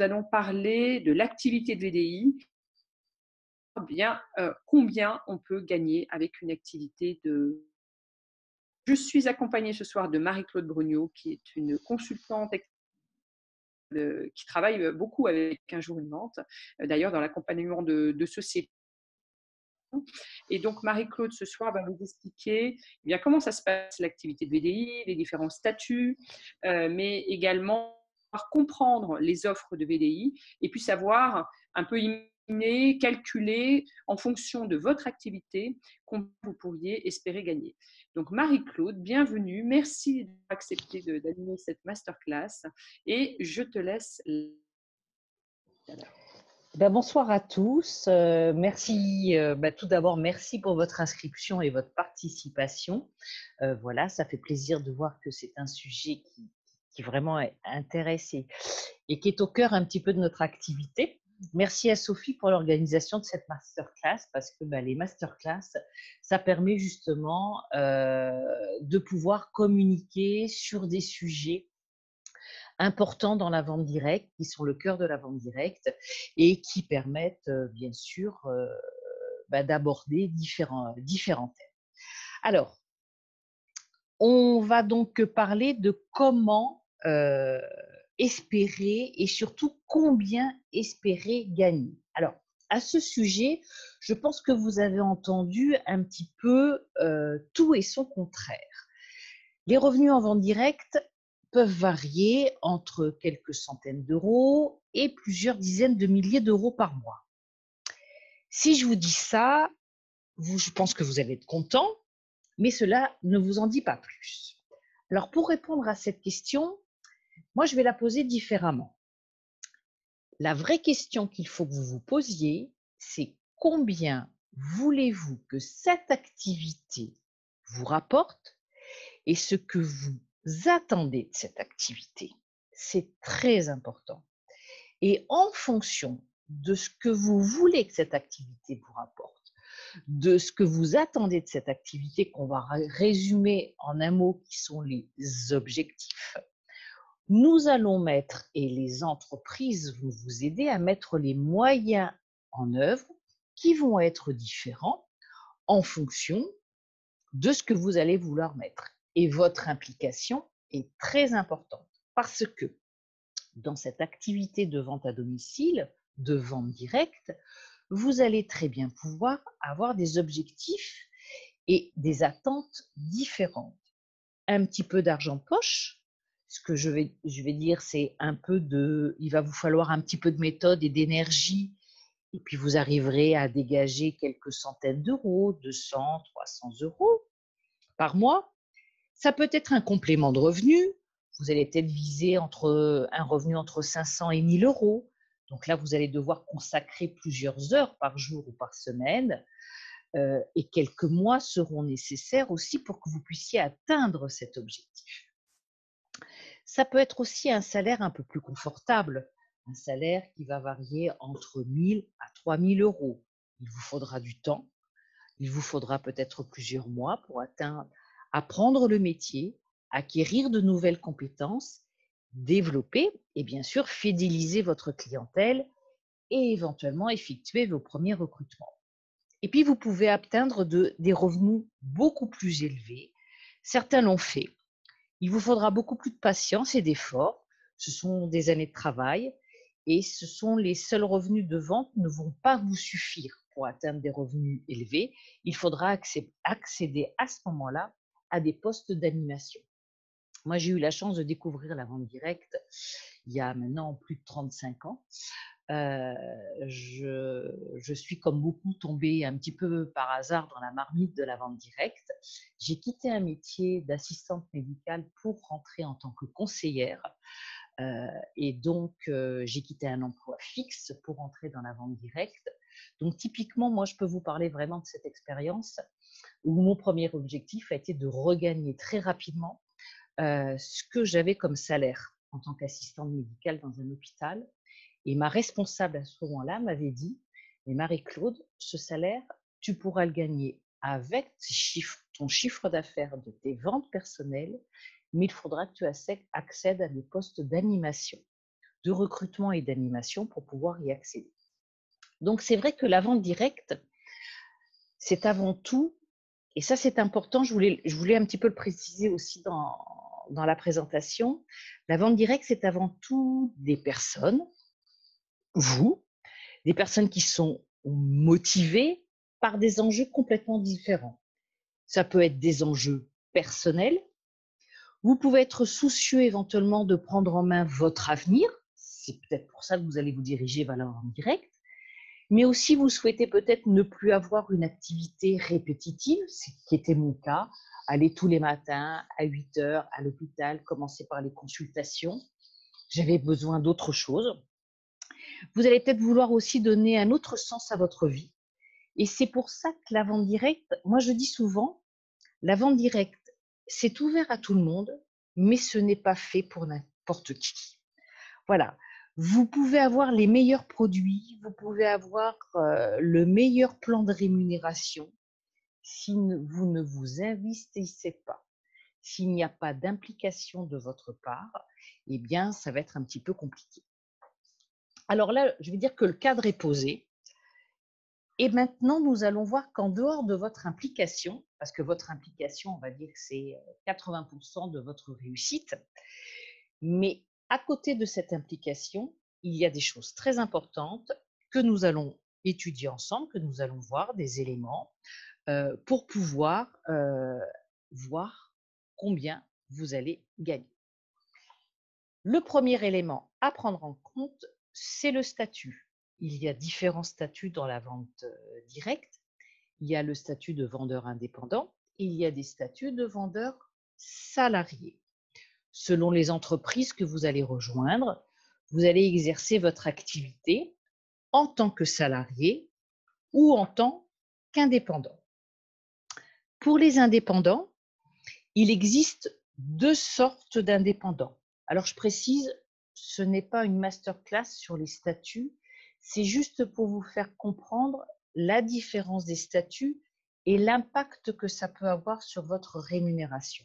allons parler de l'activité de VDI, bien, combien on peut gagner avec une activité de je suis accompagnée ce soir de Marie-Claude Brugnaut, qui est une consultante qui travaille beaucoup avec Un jour une vente, d'ailleurs dans l'accompagnement de sociétés. Et donc Marie-Claude ce soir va vous expliquer eh bien, comment ça se passe l'activité de VDI, les différents statuts, mais également comprendre les offres de VDI et puis savoir un peu imaginer, calculer en fonction de votre activité combien vous pourriez espérer gagner. Donc Marie-Claude, bienvenue, merci d'avoir accepté d'animer cette masterclass et je te laisse. Bonsoir à tous. Merci. Tout d'abord, merci pour votre inscription et votre participation. Voilà, ça fait plaisir de voir que c'est un sujet qui vraiment est intéressé et qui est au cœur un petit peu de notre activité. Merci à Sophie pour l'organisation de cette masterclass parce que les masterclass, ça permet justement de pouvoir communiquer sur des sujets importants dans la vente directe, qui sont le cœur de la vente directe et qui permettent bien sûr d'aborder différents thèmes. Alors, on va donc parler de comment espérer et surtout combien espérer gagner. Alors, à ce sujet, je pense que vous avez entendu un petit peu tout et son contraire. Les revenus en vente directe peuvent varier entre quelques centaines d'euros et plusieurs dizaines de milliers d'euros par mois. Si je vous dis ça, je pense que vous allez être content, mais cela ne vous en dit pas plus. Alors, pour répondre à cette question, moi, je vais la poser différemment. La vraie question qu'il faut que vous vous posiez, c'est combien voulez-vous que cette activité vous rapporte et ce que vous attendez de cette activité. C'est très important. Et en fonction de ce que vous voulez que cette activité vous rapporte, de ce que vous attendez de cette activité, qu'on va résumer en un mot qui sont les objectifs, nous allons mettre, et les entreprises vont vous aider à mettre les moyens en œuvre qui vont être différents en fonction de ce que vous allez vouloir mettre. Et votre implication est très importante parce que dans cette activité de vente à domicile, de vente directe, vous allez très bien pouvoir avoir des objectifs et des attentes différentes. Un petit peu d'argent de poche, ce que je vais dire, c'est il va vous falloir un petit peu de méthode et d'énergie, et puis vous arriverez à dégager quelques centaines d'euros, 200, 300 euros par mois. Ça peut être un complément de revenu. Vous allez peut-être viser un revenu entre 500 et 1000 euros. Donc là, vous allez devoir consacrer plusieurs heures par jour ou par semaine. Et quelques mois seront nécessaires aussi pour que vous puissiez atteindre cet objectif. Ça peut être aussi un salaire un peu plus confortable, un salaire qui va varier entre 1000 à 3000 euros. Il vous faudra du temps, il vous faudra peut-être plusieurs mois pour apprendre le métier, acquérir de nouvelles compétences, développer et bien sûr fidéliser votre clientèle et éventuellement effectuer vos premiers recrutements. Et puis, vous pouvez atteindre des revenus beaucoup plus élevés. Certains l'ont fait. Il vous faudra beaucoup plus de patience et d'efforts. Ce sont des années de travail et les seuls revenus de vente ne vont pas vous suffire pour atteindre des revenus élevés. Il faudra accéder à ce moment-là à des postes d'animation. Moi, j'ai eu la chance de découvrir la vente directe il y a maintenant plus de 35 ans. Je suis comme beaucoup tombée un petit peu par hasard dans la marmite de la vente directe. J'ai quitté un métier d'assistante médicale pour rentrer en tant que conseillère. Et donc, j'ai quitté un emploi fixe pour entrer dans la vente directe. Donc, typiquement, moi, je peux vous parler vraiment de cette expérience où mon premier objectif a été de regagner très rapidement ce que j'avais comme salaire en tant qu'assistante médicale dans un hôpital. Et ma responsable à ce moment-là m'avait dit, mais Marie-Claude, ce salaire, tu pourras le gagner avec ton chiffre d'affaires de tes ventes personnelles, mais il faudra que tu accèdes à des postes d'animation. de recrutement et d'animation pour pouvoir y accéder. Donc, c'est vrai que la vente directe, c'est avant tout, et ça c'est important, je voulais un petit peu le préciser aussi dans la présentation, la vente directe, c'est avant tout des personnes, vous, des personnes qui sont motivées par des enjeux complètement différents. Ça peut être des enjeux personnels. Vous pouvez être soucieux éventuellement de prendre en main votre avenir. C'est peut-être pour ça que vous allez vous diriger vers la vente directe. Mais aussi, vous souhaitez peut-être ne plus avoir une activité répétitive, ce qui était mon cas, aller tous les matins à 8 heures à l'hôpital, commencer par les consultations. J'avais besoin d'autre chose. Vous allez peut-être vouloir aussi donner un autre sens à votre vie. Et c'est pour ça que la vente directe, moi je dis souvent, la vente directe, c'est ouvert à tout le monde, mais ce n'est pas fait pour n'importe qui. Voilà. Vous pouvez avoir les meilleurs produits, vous pouvez avoir le meilleur plan de rémunération. Si vous ne vous investissez pas, s'il n'y a pas d'implication de votre part, eh bien, ça va être un petit peu compliqué. Alors là, je vais dire que le cadre est posé. Et maintenant, nous allons voir qu'en dehors de votre implication, parce que votre implication, on va dire que c'est 80% de votre réussite, mais à côté de cette implication, il y a des choses très importantes que nous allons étudier ensemble, que nous allons voir, des éléments, pour pouvoir voir combien vous allez gagner. Le premier élément à prendre en compte, c'est le statut. Il y a différents statuts dans la vente directe. Il y a le statut de vendeur indépendant, il y a des statuts de vendeur salarié. Selon les entreprises que vous allez rejoindre, vous allez exercer votre activité en tant que salarié ou en tant qu'indépendant. Pour les indépendants, il existe deux sortes d'indépendants. Alors je précise, ce n'est pas une masterclass sur les statuts, c'est juste pour vous faire comprendre la différence des statuts et l'impact que ça peut avoir sur votre rémunération.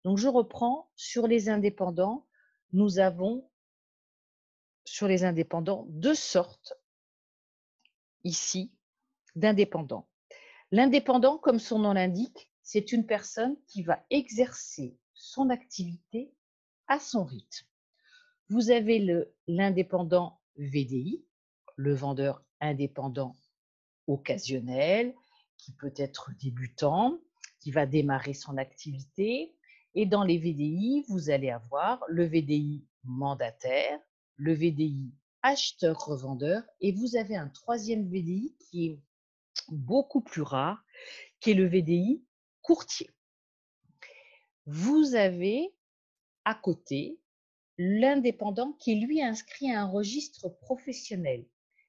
Donc je reprends, sur les indépendants, nous avons sur les indépendants deux sortes ici d'indépendants. L'indépendant, comme son nom l'indique, c'est une personne qui va exercer son activité à son rythme. Vous avez l'indépendant VDI, le vendeur indépendant occasionnel, qui peut être débutant, qui va démarrer son activité. Et dans les VDI, vous allez avoir le VDI mandataire, le VDI acheteur-revendeur, et vous avez un troisième VDI qui est beaucoup plus rare, qui est le VDI courtier. Vous avez à côté l'indépendant qui est lui inscrit à un registre professionnel.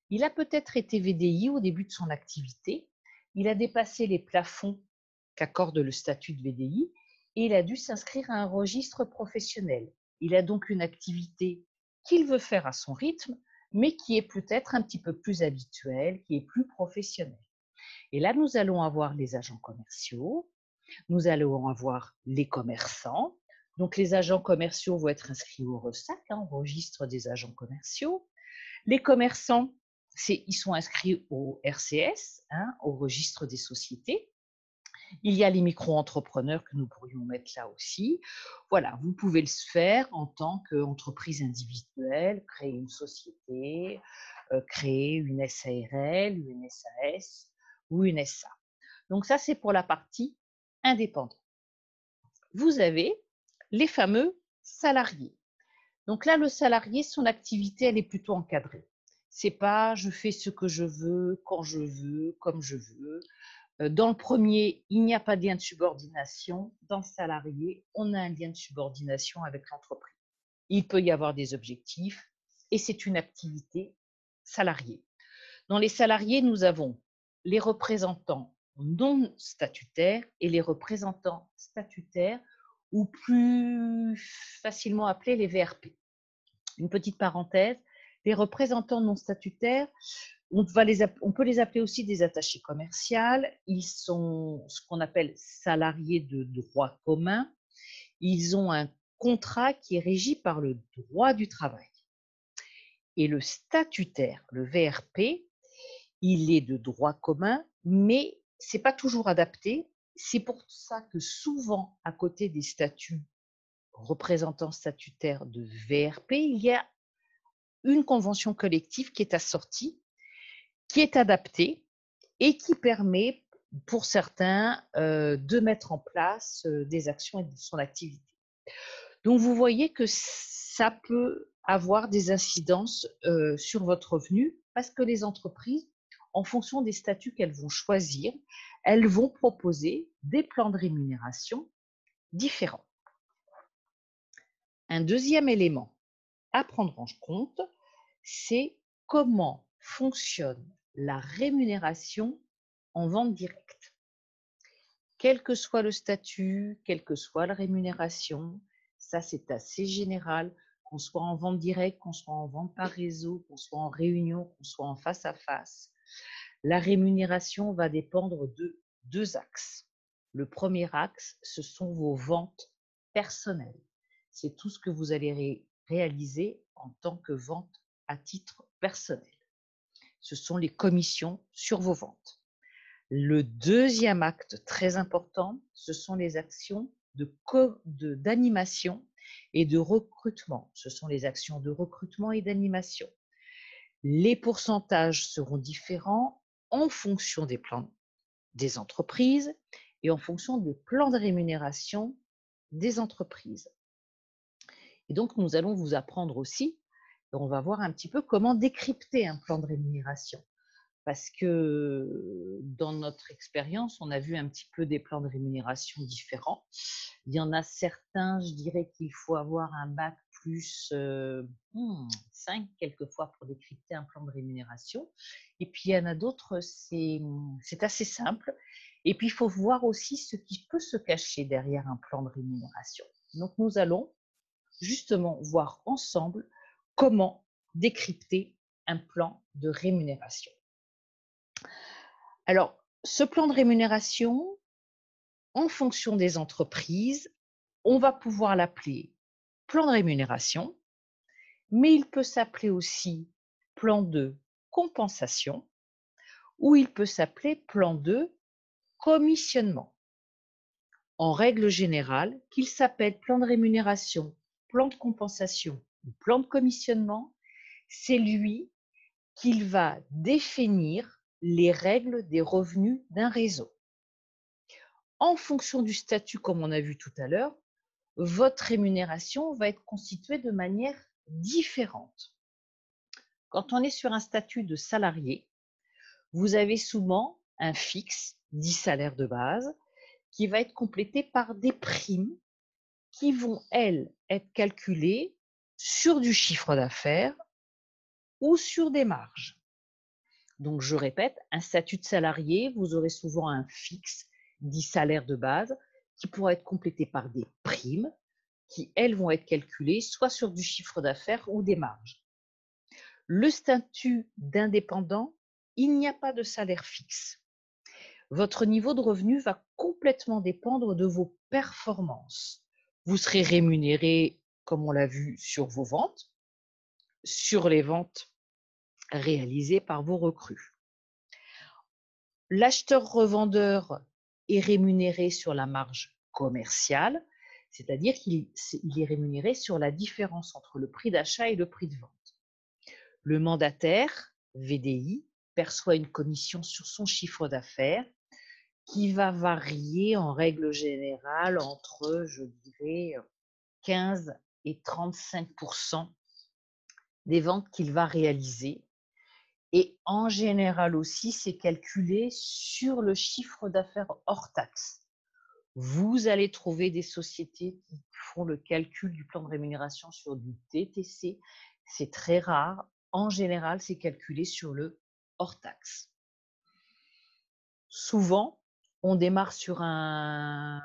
Il a peut-être été VDI au début de son activité, il a dépassé les plafonds qu'accorde le statut de VDI et il a dû s'inscrire à un registre professionnel. Il a donc une activité qu'il veut faire à son rythme, mais qui est peut-être un petit peu plus habituelle, qui est plus professionnelle. Et là, nous allons avoir les agents commerciaux, nous allons avoir les commerçants. Donc, les agents commerciaux vont être inscrits au RESAC, au registre des agents commerciaux. Les commerçants, ils sont inscrits au RCS, au registre des sociétés. Il y a les micro-entrepreneurs que nous pourrions mettre là aussi. Voilà, vous pouvez le faire en tant qu'entreprise individuelle, créer une société, créer une SARL, une SAS ou une SA. Donc ça, c'est pour la partie indépendante. Vous avez les fameux salariés. Donc là, le salarié, son activité, elle est plutôt encadrée. C'est pas je fais ce que je veux, quand je veux, comme je veux. Dans le premier, il n'y a pas de lien de subordination. Dans le salarié, on a un lien de subordination avec l'entreprise. Il peut y avoir des objectifs et c'est une activité salariée. Dans les salariés, nous avons les représentants non statutaires et les représentants statutaires ou plus facilement appelés les VRP. Une petite parenthèse, les représentants non statutaires, on peut les appeler aussi des attachés commerciaux. Ils sont ce qu'on appelle salariés de droit commun. Ils ont un contrat qui est régi par le droit du travail. Et le statutaire, le VRP, il est de droit commun, mais ce n'est pas toujours adapté. C'est pour ça que souvent, à côté des statuts représentants statutaires de VRP, il y a une convention collective qui est assortie, qui est adaptée et qui permet, pour certains, de mettre en place des actions et de son activité. Donc, vous voyez que ça peut avoir des incidences sur votre revenu parce que les entreprises, en fonction des statuts qu'elles vont choisir, elles vont proposer des plans de rémunération différents. Un deuxième élément à prendre en compte, c'est comment fonctionne la rémunération en vente directe. Quel que soit le statut, quelle que soit la rémunération, ça c'est assez général, qu'on soit en vente directe, qu'on soit en vente par réseau, qu'on soit en réunion, qu'on soit en face à face. La rémunération va dépendre de 2 axes. Le premier axe, ce sont vos ventes personnelles. C'est tout ce que vous allez réaliser en tant que vente à titre personnel. Ce sont les commissions sur vos ventes. Le deuxième acte très important, ce sont les actions d'animation et de recrutement. Ce sont les actions de recrutement et d'animation. Les pourcentages seront différents en fonction des plans des entreprises et en fonction des plans de rémunération des entreprises. Et donc, nous allons vous apprendre aussi, on va voir un petit peu comment décrypter un plan de rémunération. Parce que dans notre expérience, on a vu un petit peu des plans de rémunération différents. Il y en a certains, je dirais qu'il faut avoir un bac plus 5 quelquefois pour décrypter un plan de rémunération. Et puis il y en a d'autres, c'est assez simple. Et puis il faut voir aussi ce qui peut se cacher derrière un plan de rémunération. Donc nous allons justement voir ensemble comment décrypter un plan de rémunération. Alors, ce plan de rémunération, en fonction des entreprises, on va pouvoir l'appeler plan de rémunération, mais il peut s'appeler aussi plan de compensation ou il peut s'appeler plan de commissionnement. En règle générale, qu'il s'appelle plan de rémunération, plan de compensation ou plan de commissionnement, c'est lui qu'il va définir les règles des revenus d'un réseau. En fonction du statut, comme on a vu tout à l'heure, votre rémunération va être constituée de manière différente. Quand on est sur un statut de salarié, vous avez souvent un fixe, dit salaire de base, qui va être complété par des primes qui vont, elles, être calculées sur du chiffre d'affaires ou sur des marges. Donc, je répète, un statut de salarié, vous aurez souvent un fixe, dit salaire de base, qui pourra être complété par des primes qui, elles, vont être calculées soit sur du chiffre d'affaires ou des marges. Le statut d'indépendant, il n'y a pas de salaire fixe. Votre niveau de revenu va complètement dépendre de vos performances. Vous serez rémunéré, comme on l'a vu, sur vos ventes, sur les ventes réalisées par vos recrues. L'acheteur-revendeur est rémunéré sur la marge commerciale, c'est-à-dire qu'il est rémunéré sur la différence entre le prix d'achat et le prix de vente. Le mandataire, VDI, perçoit une commission sur son chiffre d'affaires qui va varier en règle générale entre, je dirais, 15 et 35% des ventes qu'il va réaliser. Et en général aussi, c'est calculé sur le chiffre d'affaires hors taxe. Vous allez trouver des sociétés qui font le calcul du plan de rémunération sur du TTC. C'est très rare. En général, c'est calculé sur le hors taxe. Souvent, on démarre sur un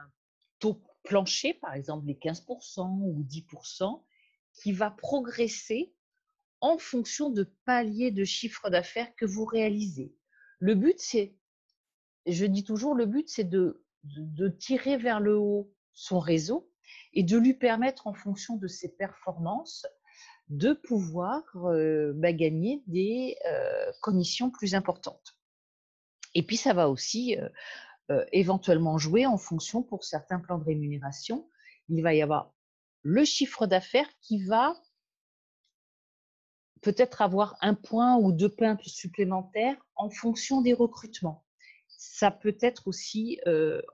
taux plancher, par exemple les 15% ou 10%, qui va progresser en fonction de paliers de chiffre d'affaires que vous réalisez. Le but, c'est, je dis toujours, le but, c'est de tirer vers le haut son réseau et de lui permettre, en fonction de ses performances, de pouvoir gagner des commissions plus importantes. Et puis, ça va aussi éventuellement jouer en fonction pour certains plans de rémunération. Il va y avoir le chiffre d'affaires qui va peut-être avoir 1 point ou 2 points supplémentaires en fonction des recrutements. Ça peut être aussi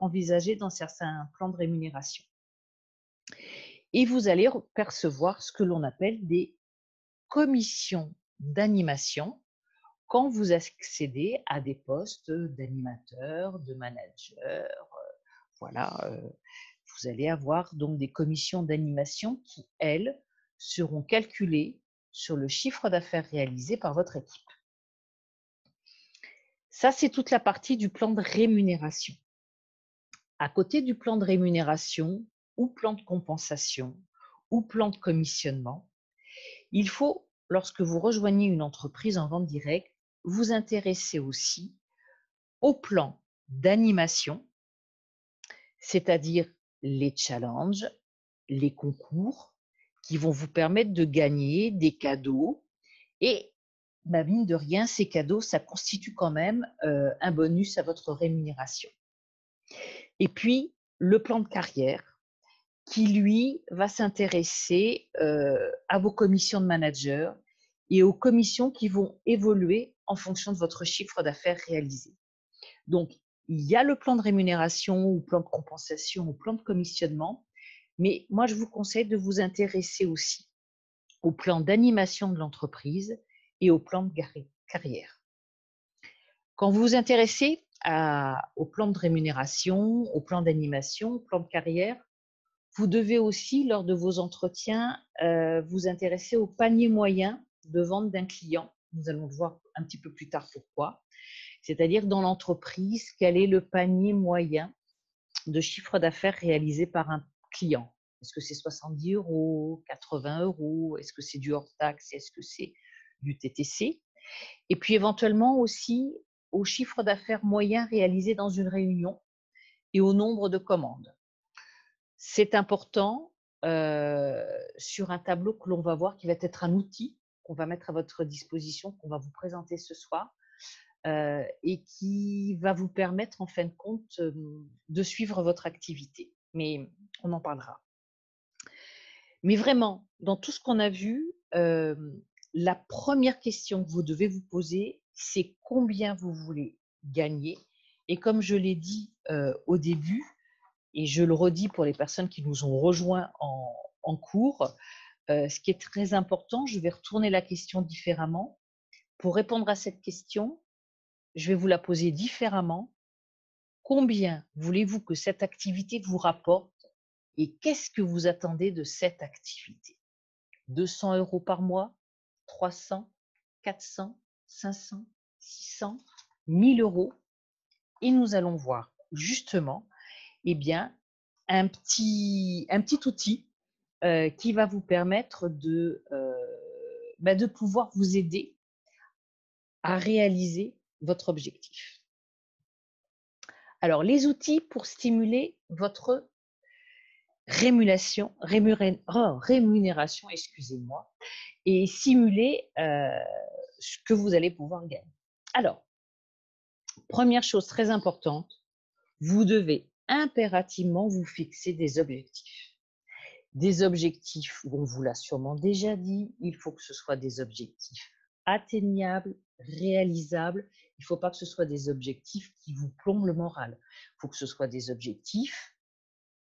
envisagé dans certains plans de rémunération. Et vous allez percevoir ce que l'on appelle des commissions d'animation quand vous accédez à des postes d'animateur, de manager. Voilà, vous allez avoir donc des commissions d'animation qui, elles, seront calculées sur le chiffre d'affaires réalisé par votre équipe. Ça, c'est toute la partie du plan de rémunération. À côté du plan de rémunération ou plan de compensation ou plan de commissionnement, il faut, lorsque vous rejoignez une entreprise en vente directe, vous intéresser aussi au plan d'animation, c'est-à-dire les challenges, les concours qui vont vous permettre de gagner des cadeaux. Et mine de rien, ces cadeaux, ça constitue quand même un bonus à votre rémunération. Et puis, le plan de carrière qui, lui, va s'intéresser à vos commissions de manager et aux commissions qui vont évoluer en fonction de votre chiffre d'affaires réalisé. Donc, il y a le plan de rémunération ou plan de compensation ou plan de commissionnement, mais moi, je vous conseille de vous intéresser aussi au plan d'animation de l'entreprise et au plan de carrière. Quand vous vous intéressez au plan de rémunération, au plan d'animation, au plan de carrière, vous devez aussi, lors de vos entretiens, vous intéresser au panier moyen de vente d'un client. Nous allons le voir un petit peu plus tard pourquoi. C'est-à-dire dans l'entreprise, quel est le panier moyen de chiffre d'affaires réalisé par un client. Est-ce que c'est 70 €, 80 €? Est-ce que c'est du hors-taxe? Est-ce que c'est du TTC? Et puis éventuellement aussi au chiffre d'affaires moyen réalisé dans une réunion et au nombre de commandes. C'est important sur un tableau que l'on va voir, qui va être un outil qu'on va mettre à votre disposition, qu'on va vous présenter ce soir, et qui va vous permettre en fin de compte de suivre votre activité. Mais on en parlera. Mais vraiment, dans tout ce qu'on a vu, la première question que vous devez vous poser, c'est combien vous voulez gagner. Et comme je l'ai dit au début, et je le redis pour les personnes qui nous ont rejoints en cours, ce qui est très important, je vais retourner la question différemment. Pour répondre à cette question, je vais vous la poser différemment. Combien voulez-vous que cette activité vous rapporte et qu'est-ce que vous attendez de cette activité? 200 € par mois, 300, 400, 500, 600, 1000 €. Et nous allons voir justement eh bien, un petit outil qui va vous permettre de pouvoir vous aider à réaliser votre objectif. Alors, les outils pour stimuler votre rémunération, excusez-moi, et simuler ce que vous allez pouvoir gagner. Alors, première chose très importante, vous devez impérativement vous fixer des objectifs. Des objectifs, on vous l'a sûrement déjà dit, il faut que ce soit des objectifs atteignables, réalisables. Il ne faut pas que ce soit des objectifs qui vous plombent le moral. Il faut que ce soit des objectifs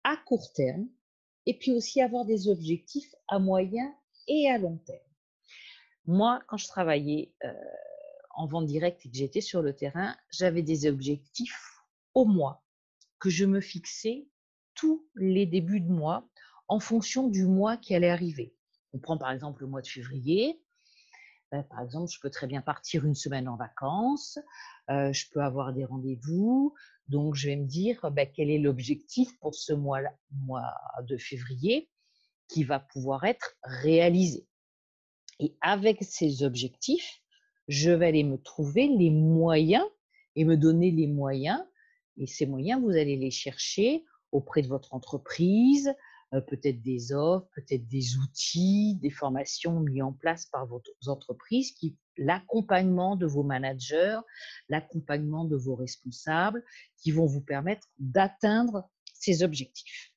à court terme et puis aussi avoir des objectifs à moyen et à long terme. Moi, quand je travaillais en vente directe et que j'étais sur le terrain, j'avais des objectifs au mois que je me fixais tous les débuts de mois en fonction du mois qui allait arriver. On prend par exemple le mois de février. Par exemple, je peux très bien partir une semaine en vacances, je peux avoir des rendez-vous, donc je vais me dire quel est l'objectif pour ce mois de février qui va pouvoir être réalisé. Et avec ces objectifs, je vais aller me trouver les moyens et me donner les moyens. Et ces moyens, vous allez les chercher auprès de votre entreprise, peut-être des offres, peut-être des outils, des formations mis en place par vos entreprises, l'accompagnement de vos managers, l'accompagnement de vos responsables, qui vont vous permettre d'atteindre ces objectifs.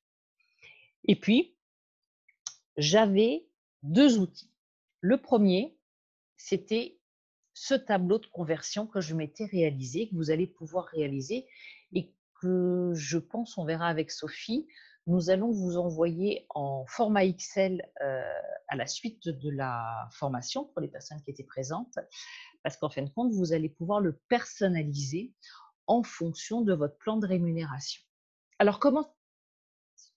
Et puis, j'avais 2 outils. Le premier, c'était ce tableau de conversion que je m'étais réalisé, que vous allez pouvoir réaliser et que je pense, on verra avec Sophie, nous allons vous envoyer en format Excel à la suite de la formation pour les personnes qui étaient présentes, parce qu'en fin de compte, vous allez pouvoir le personnaliser en fonction de votre plan de rémunération. Alors, comment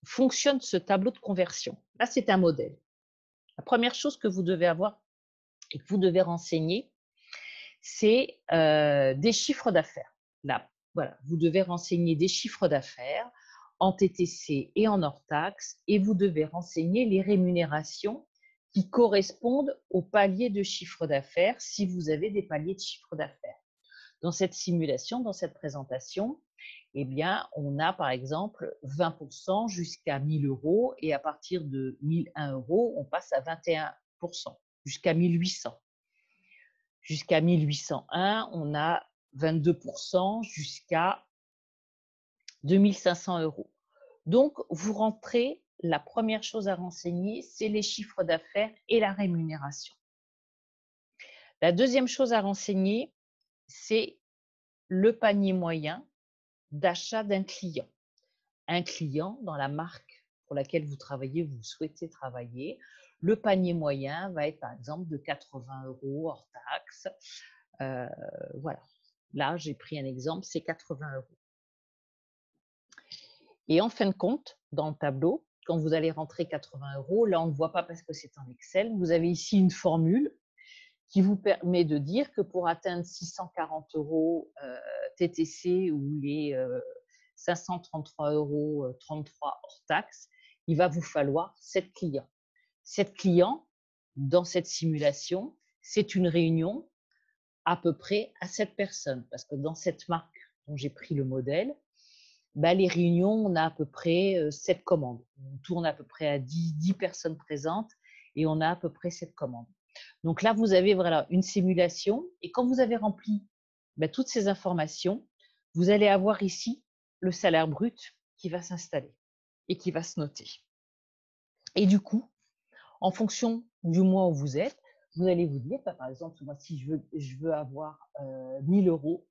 fonctionne ce tableau de conversion? Là, c'est un modèle. La première chose que vous devez avoir et que vous devez renseigner, c'est des chiffres d'affaires. Là, voilà, vous devez renseigner des chiffres d'affaires en TTC et en hors taxe, et vous devez renseigner les rémunérations qui correspondent aux paliers de chiffre d'affaires si vous avez des paliers de chiffre d'affaires. Dans cette simulation, dans cette présentation, eh bien, on a par exemple 20% jusqu'à 1 000 € et à partir de 1 001 €, on passe à 21% jusqu'à 1 800. Jusqu'à 1801, on a 22% jusqu'à 2 500 €. Donc, vous rentrez, la première chose à renseigner, c'est les chiffres d'affaires et la rémunération. La deuxième chose à renseigner, c'est le panier moyen d'achat d'un client. Un client dans la marque pour laquelle vous travaillez, vous souhaitez travailler, le panier moyen va être par exemple de 80 € hors taxe. Voilà. Là, j'ai pris un exemple, c'est 80 €. Et en fin de compte, dans le tableau, quand vous allez rentrer 80 €, là, on ne voit pas parce que c'est en Excel, vous avez ici une formule qui vous permet de dire que pour atteindre 640 € TTC ou les 533 € 33 hors taxe, il va vous falloir 7 clients. 7 clients, dans cette simulation, c'est une réunion à peu près à 7 personnes. Parce que dans cette marque dont j'ai pris le modèle, les réunions, on a à peu près 7 commandes. On tourne à peu près à 10 personnes présentes et on a à peu près 7 commandes. Donc là, vous avez voilà, une simulation et quand vous avez rempli toutes ces informations, vous allez avoir ici le salaire brut qui va s'installer et qui va se noter. Et du coup, en fonction du mois où vous êtes, vous allez vous dire, par exemple, moi, si je veux avoir 1 000 €,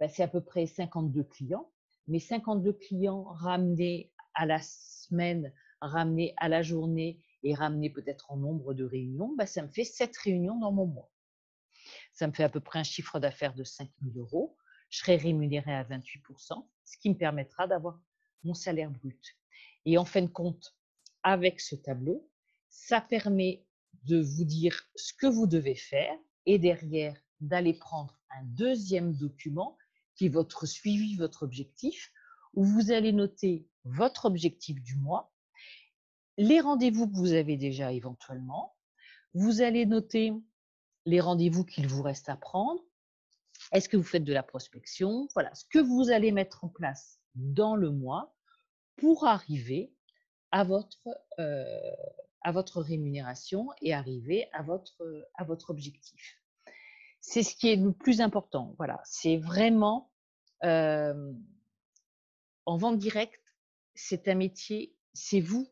c'est à peu près 52 clients. Mais 52 clients ramenés à la semaine, ramenés à la journée et ramenés peut-être en nombre de réunions, ça me fait 7 réunions dans mon mois. Ça me fait à peu près un chiffre d'affaires de 5 000 €. Je serai rémunérée à 28%, ce qui me permettra d'avoir mon salaire brut. Et en fin de compte, avec ce tableau, ça permet de vous dire ce que vous devez faire et derrière d'aller prendre un deuxième document qui est votre suivi, votre objectif, où vous allez noter votre objectif du mois, les rendez-vous que vous avez déjà éventuellement, vous allez noter les rendez-vous qu'il vous reste à prendre, est-ce que vous faites de la prospection, voilà, ce que vous allez mettre en place dans le mois pour arriver à votre rémunération et arriver à votre objectif. C'est ce qui est le plus important. Voilà, c'est vraiment en vente directe, c'est un métier, c'est vous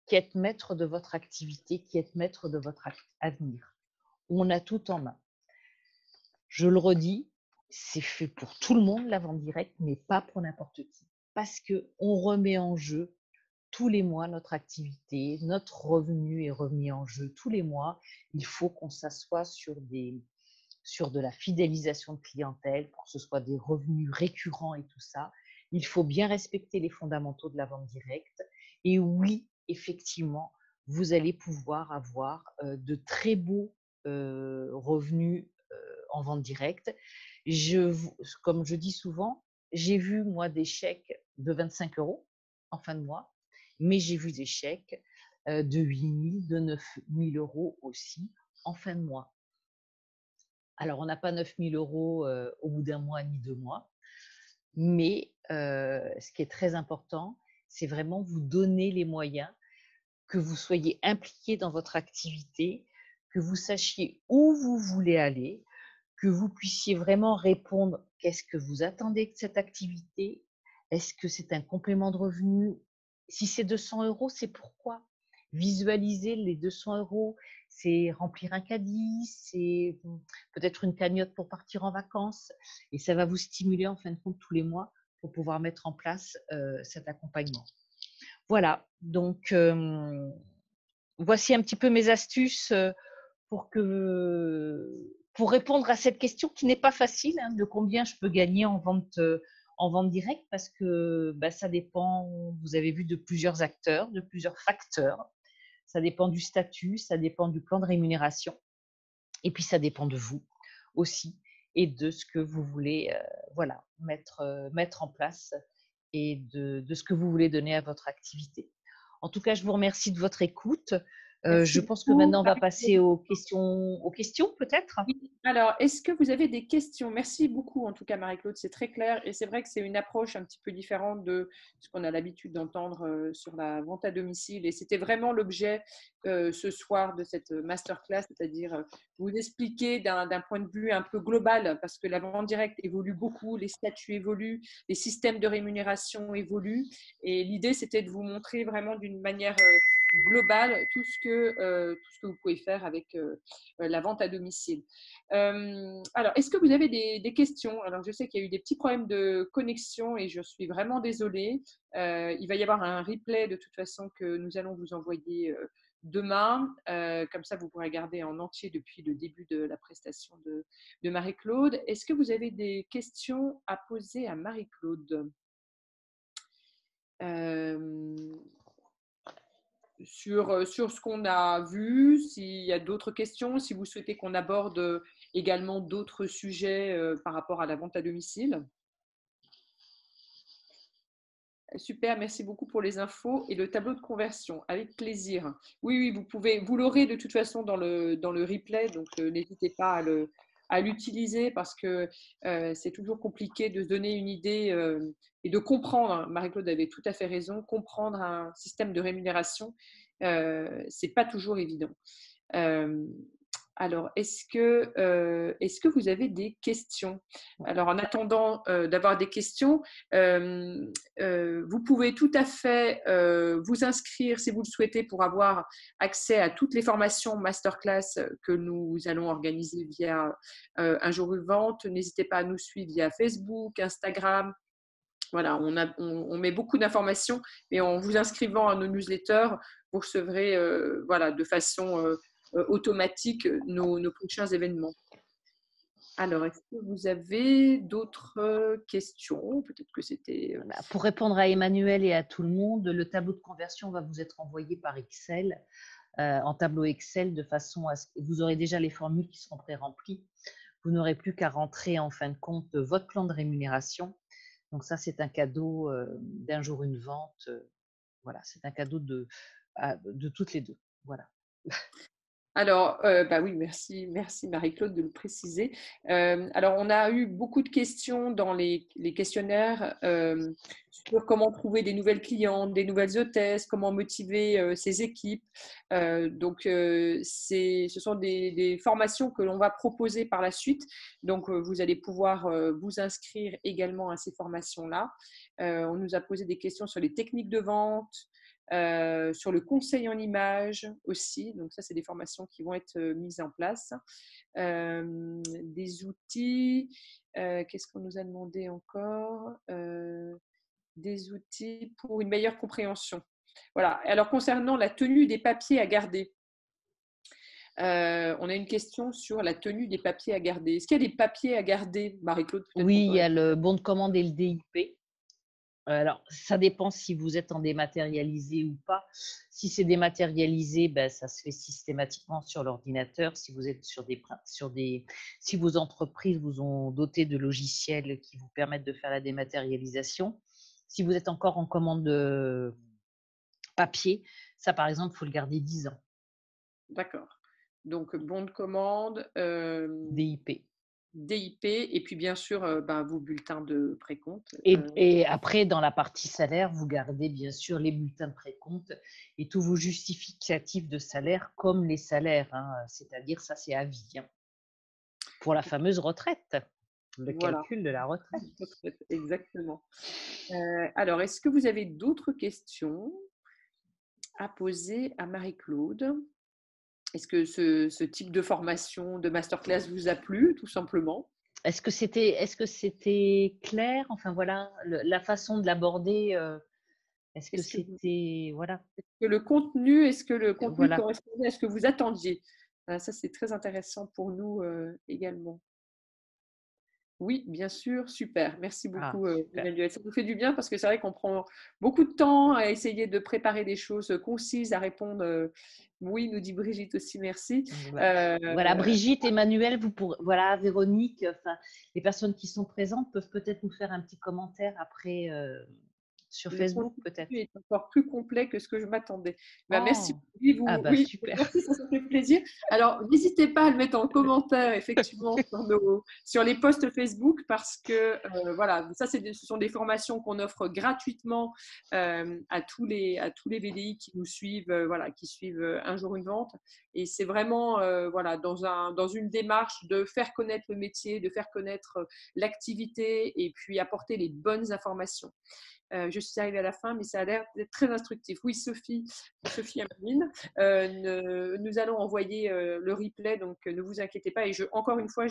qui êtes maître de votre activité, qui êtes maître de votre avenir. On a tout en main. Je le redis, c'est fait pour tout le monde la vente directe, mais pas pour n'importe qui. Parce qu'on remet en jeu tous les mois notre activité, notre revenu est remis en jeu tous les mois. Il faut qu'on s'assoie sur de la fidélisation de clientèle pour que ce soit des revenus récurrents et tout ça. Il faut bien respecter les fondamentaux de la vente directe. Et oui, effectivement, vous allez pouvoir avoir de très beaux revenus en vente directe. Comme je dis souvent, j'ai vu, moi, des chèques de 25 € en fin de mois, mais j'ai vu des chèques de 8 000, de 9 000 € aussi en fin de mois. Alors, on n'a pas 9 000 € au bout d'un mois ni 2 mois, mais ce qui est très important, c'est vraiment vous donner les moyens, que vous soyez impliqué dans votre activité, que vous sachiez où vous voulez aller, que vous puissiez vraiment répondre: «Qu'est-ce que vous attendez de cette activité? Est-ce que c'est un complément de revenu? Si c'est 200 €, c'est pourquoi?» Visualiser les 200 €, c'est remplir un caddie, c'est, peut-être une cagnotte pour partir en vacances, et ça va vous stimuler en fin de compte tous les mois pour pouvoir mettre en place, cet accompagnement. Voilà, donc voici un petit peu mes astuces, pour répondre à cette question qui n'est pas facile, hein, de combien je peux gagner en vente directe, parce que, bah, ça dépend, vous avez vu, de plusieurs acteurs, de plusieurs facteurs. Ça dépend du statut, ça dépend du plan de rémunération, et puis ça dépend de vous aussi, et de ce que vous voulez, voilà, mettre en place, et de ce que vous voulez donner à votre activité. En tout cas, je vous remercie de votre écoute. Je Merci pense que beaucoup, maintenant on va passer Marie-Claude. aux questions peut-être? Oui. Alors, est-ce que vous avez des questions? Merci beaucoup, en tout cas, Marie-Claude, c'est très clair. Et c'est vrai que c'est une approche un petit peu différente de ce qu'on a l'habitude d'entendre sur la vente à domicile. Et c'était vraiment l'objet ce soir de cette masterclass, c'est-à-dire vous expliquer d'un point de vue un peu global, parce que la vente directe évolue beaucoup, les statuts évoluent, les systèmes de rémunération évoluent. Et l'idée, c'était de vous montrer vraiment d'une manière globale tout ce que vous pouvez faire avec la vente à domicile. Alors, est-ce que vous avez des questions? Alors, je sais qu'il y a eu des petits problèmes de connexion et je suis vraiment désolée. Il va y avoir un replay de toute façon que nous allons vous envoyer demain. Comme ça, vous pourrez regarder en entier depuis le début de la prestation de Marie-Claude. Est-ce que vous avez des questions à poser à Marie-Claude? Sur ce qu'on a vu, s'il y a d'autres questions, si vous souhaitez qu'on aborde également d'autres sujets par rapport à la vente à domicile. Super, merci beaucoup pour les infos et le tableau de conversion, avec plaisir. Oui, oui, vous l'aurez de toute façon dans le replay, donc n'hésitez pas à l'utiliser parce que c'est toujours compliqué de se donner une idée et de comprendre. Hein, Marie-Claude avait tout à fait raison, comprendre un système de rémunération, c'est pas toujours évident. Euh, alors, est-ce que vous avez des questions? Alors, en attendant d'avoir des questions, vous pouvez tout à fait vous inscrire si vous le souhaitez pour avoir accès à toutes les formations masterclass que nous allons organiser via Un jour une vente. N'hésitez pas à nous suivre via Facebook, Instagram. Voilà, on met beaucoup d'informations et en vous inscrivant à nos newsletters, vous recevrez voilà, de façon automatique nos prochains événements. Alors, est-ce que vous avez d'autres questions? Peut-être que c'était… Voilà, pour répondre à Emmanuel et à tout le monde, le tableau de conversion va vous être envoyé par Excel, en tableau Excel, de façon à ce que vous aurez déjà les formules qui seront pré-remplies. Vous n'aurez plus qu'à rentrer en fin de compte votre plan de rémunération. Donc ça, c'est un cadeau d'un jour une vente. Voilà, c'est un cadeau de toutes les deux. Voilà. Alors, bah oui, merci Marie-Claude de le préciser. Alors, on a eu beaucoup de questions dans les questionnaires sur comment trouver des nouvelles clientes, des nouvelles hôtesses, comment motiver ses équipes. Ce sont des formations que l'on va proposer par la suite. Donc, vous allez pouvoir vous inscrire également à ces formations-là. On nous a posé des questions sur les techniques de vente, sur le conseil en images aussi. Donc ça, c'est des formations qui vont être mises en place. Des outils, qu'est-ce qu'on nous a demandé encore? Des outils pour une meilleure compréhension. Voilà. Alors concernant la tenue des papiers à garder, on a une question sur la tenue des papiers à garder. Est-ce qu'il y a des papiers à garder, Marie-Claude, peut-être Oui, qu'on il peut y a répondre. le bon de commande et le DIP. Alors, ça dépend si vous êtes en dématérialisé ou pas. Si c'est dématérialisé, ben, ça se fait systématiquement sur l'ordinateur. Si vous êtes si vos entreprises vous ont doté de logiciels qui vous permettent de faire la dématérialisation. Si vous êtes encore en commande papier, ça, par exemple, il faut le garder 10 ans. D'accord. Donc, bon de commande. DIP. DIP et puis bien sûr vos bulletins de précompte. Et après, dans la partie salaire, vous gardez bien sûr les bulletins de précompte et tous vos justificatifs de salaire comme les salaires, hein, c'est-à-dire ça c'est à vie, hein, pour la fameuse retraite, le Voilà, calcul de la retraite. exactement. Alors, est-ce que vous avez d'autres questions à poser à Marie-Claude? Est-ce que ce type de formation, de masterclass vous a plu, tout simplement? Est-ce que c'était clair? Enfin voilà, la façon de l'aborder, est-ce que Est-ce que, c'était voilà, est-ce que le contenu voilà. correspondait à ce que vous attendiez? Ça, c'est très intéressant pour nous également. Oui, bien sûr, super. Merci Ah beaucoup, super. Emmanuel. Ça nous fait du bien parce que c'est vrai qu'on prend beaucoup de temps à essayer de préparer des choses concises, à répondre. Oui, nous dit Brigitte aussi, merci. Voilà, Brigitte, Emmanuel, voilà, Véronique, enfin, les personnes qui sont présentes peuvent peut-être nous faire un petit commentaire après sur Le Facebook, contenu peut-être. est encore plus complet que ce que je m'attendais. Merci. Oh, Oui, ah bah oui, super. merci, ça fait plaisir. Alors, n'hésitez pas à le mettre en commentaire, effectivement, sur les posts Facebook, parce que, voilà, ça, ce sont des formations qu'on offre gratuitement à tous les VDI qui nous suivent, voilà, qui suivent un jour une vente. Et c'est vraiment, voilà, dans une démarche de faire connaître le métier, de faire connaître l'activité et puis apporter les bonnes informations. Je suis arrivée à la fin, mais ça a l'air d'être très instructif. Oui, Sophie Ameline, nous allons envoyer le replay, donc ne vous inquiétez pas. Et encore une fois,